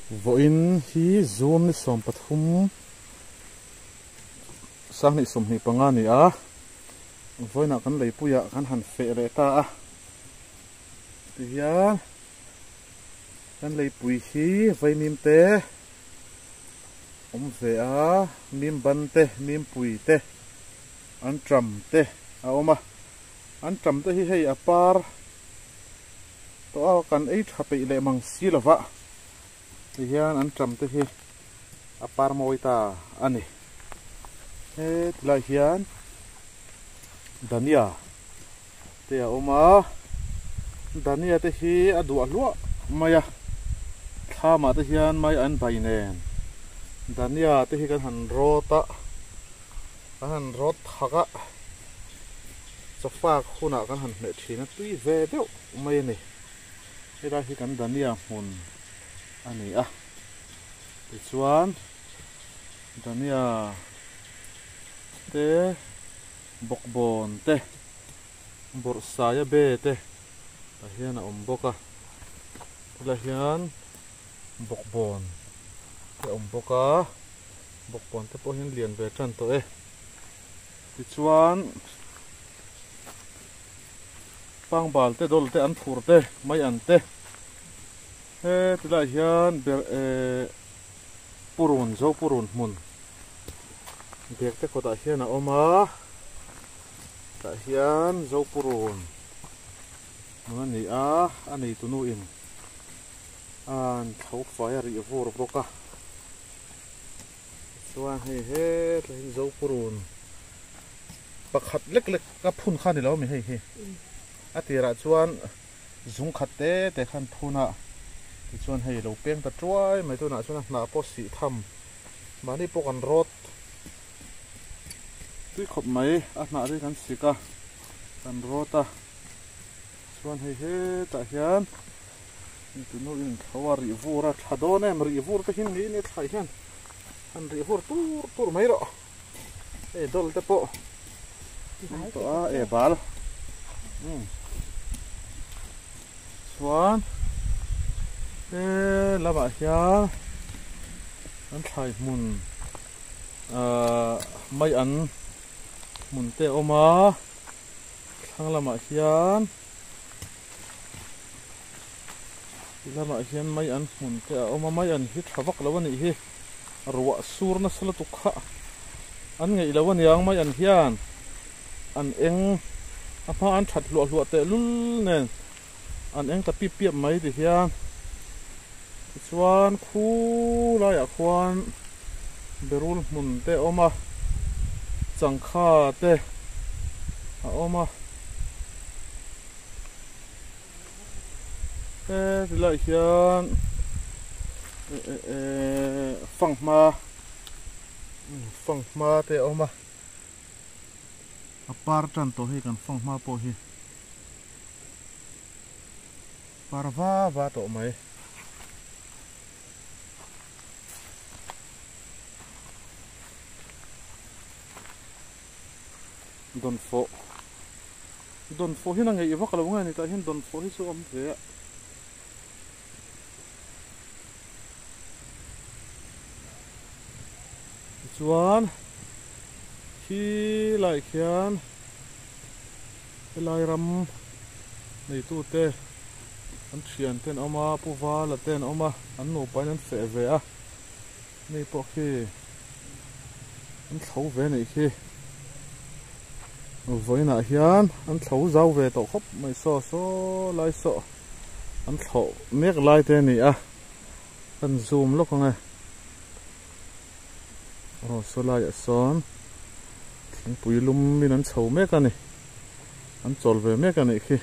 voin hi zoom ni som pathum sang ni som ni panga ni a voina kan leipuya kan han fe re ta a ya kan leipui hi voimim te ve a mim ban te mim pui te an tram te a oma an tram te hi hei apar to a kan ei thape le mang silova hian an tram te hi apar moita ani he tla hian dania te a oma dania te hi adu alua maya thama te hian mai an bainen dania te hi kan han rota kan rot thaka sofa khuna kan han me thina tui ve deuh mai ni hela hi kan dania hun ani a tichuan dania te bokbon te borsaya be te a hian a awm bawk a hela hian bokbon te awm bawk a bokbon te pawh hian lian ve tran to e tichuan pangbal te dol te an thur te mai an te he tila hian purun zo purun mun bek te kota hian a oma ta hian zo purun ani a ani tunu in an thau fai ri vor boka chuan hei he tlein zo purun pakhat lek lek ka phun khan ni lo mi hei he atira chuan zung khat te khan phuna chuan hei lo peng ta truai mai tu na chuan na po si tham mani po kan rot tui khop mai a na ri kan sika kan rota chuan hei he ta hian tu no in thawari vura thadone mri vur te hin ni ne thai hian an ri vur tur mai ro e dol te po to a e bal chuan lama hian an thai mun mai an mun te oma thang lama hian mai an mun te oma mai an hi thavak lawani hi ruwa surna sala tukha an ngei lawani ang mai an hian an eng apa an that lu te lul nen an eng ta piap mai ti hian chuan khu la ya khuan berul mun te oma changkha te a oma tila hian fangma te oma apar tan to hi kan fangma po hi parva va to mai don fo hi na ngei vak lo nga ni ta hin don fo hi chu am ve chuan hi lai khian lai ram nei tu te an thian ten oma puwa la ten oma an no pa an fe ve a nei po khi an thau ve nei khi voina hian an thau zau ve to khop mai so lai so an thau mek lai te ni a an zoom lo kang e so lai a son thing puilum min an chho mek ani an chol ve mek ani khi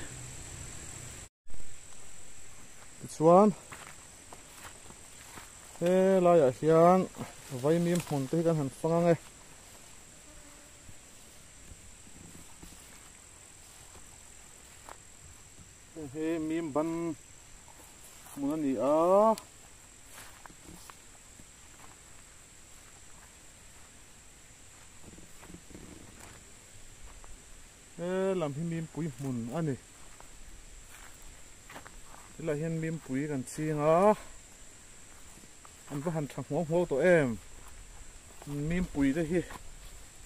chuan he lai a hian vaimim hmun te kan han fangang e he mim ban mun ani a lam hi mim pui mun ani tila hian mim pui kan chinga an va han thang huang to em mim pui te hi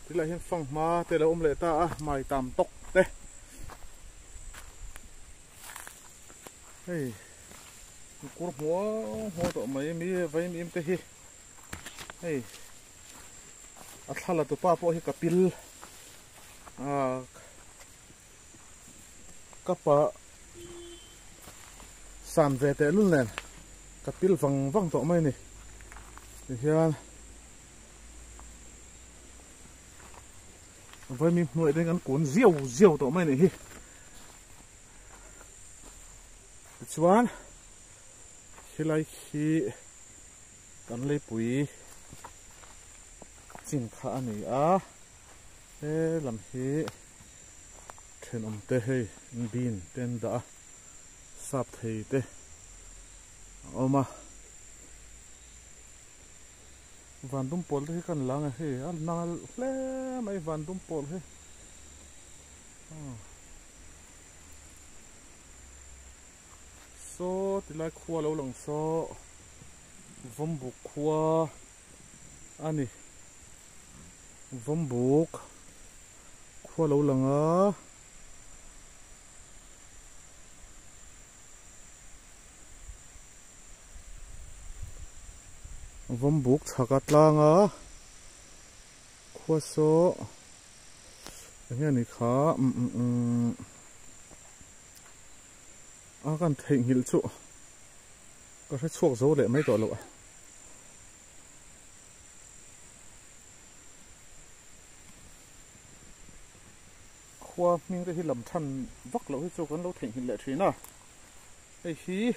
tila hian fang ma te la le ta a mai tam tok te hey kur huang to mai mi vai mi te hi hey a thala to pa po hi kapil kapa san ve te lun len kapil vang to mai ni hian với mình nuôi đến ngắn cuốn diều tổ mày này hi chuan khi lại khi cần lấy bụi chỉnh khá này thế làm hi trên tê hay bin tên đã sắp thầy tê mà van dum pol te kan lang he al nal hle mai van dum pol he so ti lai khua lo lang so vom buk khua ani vom buk khua lo lang vom buk thakat lang khua so nghe này khá kan thei ngil chu có thể chuộc dấu để mấy tổ lộ khua mình cái làm thân vắt lỗ cho con lâu thei ngil lệ trí nào đây khi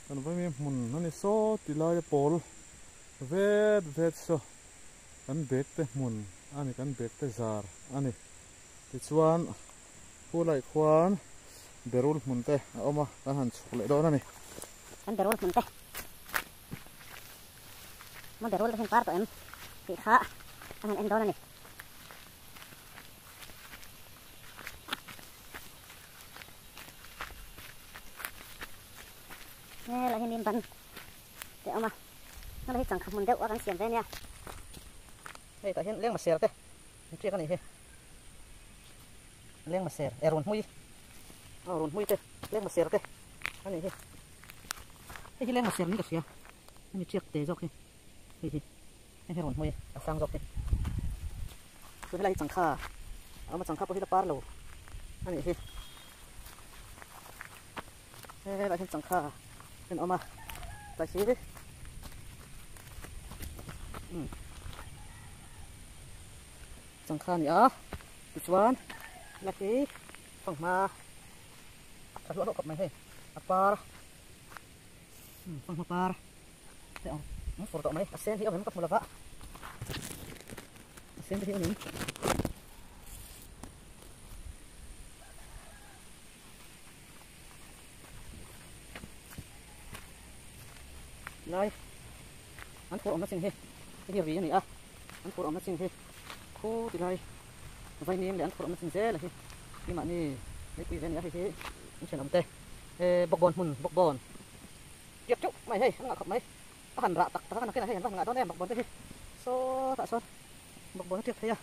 còn với mình muốn nó này số thì lại bol vết so kan bek te mun ani kan bek te zar ani ti chuan hu lai khwan berul mun te oma kan han chuk le do na ni kan berul mun te mo berul hen par to em ti kha han em do na ni la hen lim ban te oma nó lấy chẳng khăm mun deu kan siam ve nia đây tại hiện lên mà xẻ thế, chia cái này thế, lên mà xẻ, run mũi thế, lên mà xẻ thế, cái này thế, cái lên mà xẻ này cái gì, cái chia tế dọc thế, cái run mũi, sang dọc thế, cái này chẳng kha, mà chẳng kha có thể là par lâu, cái này thế, cái lại chẳng kha, cái nó mà, tại sao thế? Chẳng kha nữa, chuan là cái phòng mà cả lỗ độ cặp mày thế, par, phòng mà par, thế ông, nó phổ độ mày, sen thì ông nó cặp một là vạ, sen thì ông này, anh phổ ông nó sinh thế, cái gì vậy này anh phổ ông nó sinh thế. Cô thì đây vay niêm để ăn phở nó sinh dễ là khi nhưng màนี่mấy quý bên nữa thì thế cũng chuyển làm tê bọc bòn tiếp chúc mày hay ăn ngạ khập mấy hẳn rạ tặc tặc cái này hay hẳn ngạ đó em bọc bòn thế số tạ son bọc bòn tiếp thế à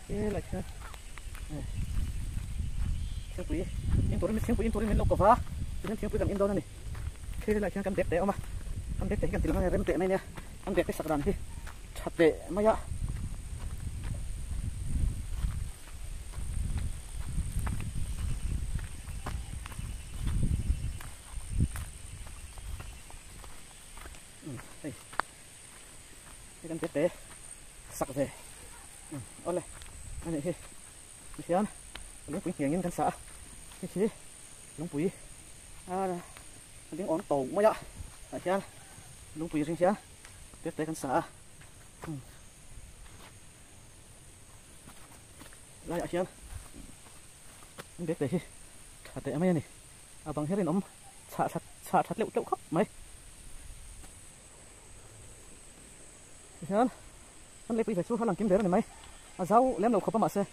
thế là chưa tiếng quý in tuổi mình lâu quá tiếng quý cầm in đâu này khi lại xem cầm đẹp đấy mà cầm đẹp đấy cầm tiếng này rem tệ này nè cầm đẹp cái sạc đàn đi chặt tệ mà ya đây cầm đẹp đấy sạc về ôn này anh này thì xem lúc quý hiền nhân căn xã cái gì lúc quý tiếng ổn tổ mới ạ ở trên lúc quý sinh sáng tiếp tới căn xã lại ở trên không biết đấy thật tệ mấy này bằng hết lên ống xả thật liệu chỗ khóc mấy Hiền anh lấy về chú hắn làm kiếm về rồi mày à giáo lém đầu khóc mà xe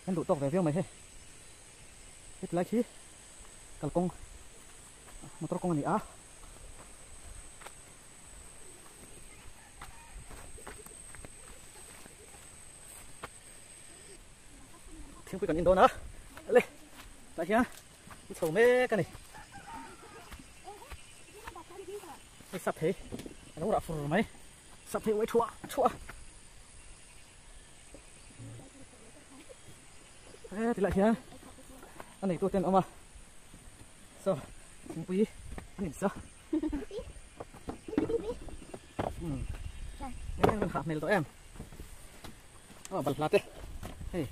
anh đủ tóc về với mày he hết lại khi kalau kong motor kong ni ah thiên quy cần Indo nữa lên lại nhá sầu mê cái này sắp thế nó đã phù mấy sắp thế với chua chua thì lại nhá anh này tôi tên ông à sao thiên quy nhìn sao em mình hạt này là tụi em bật lạt đi hey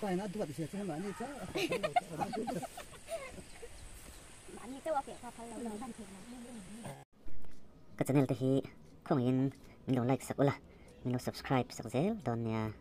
tay nó đuổi thì mà như thế cái channel thì không in mình like sắc là mình subscribe sắc dễ don nha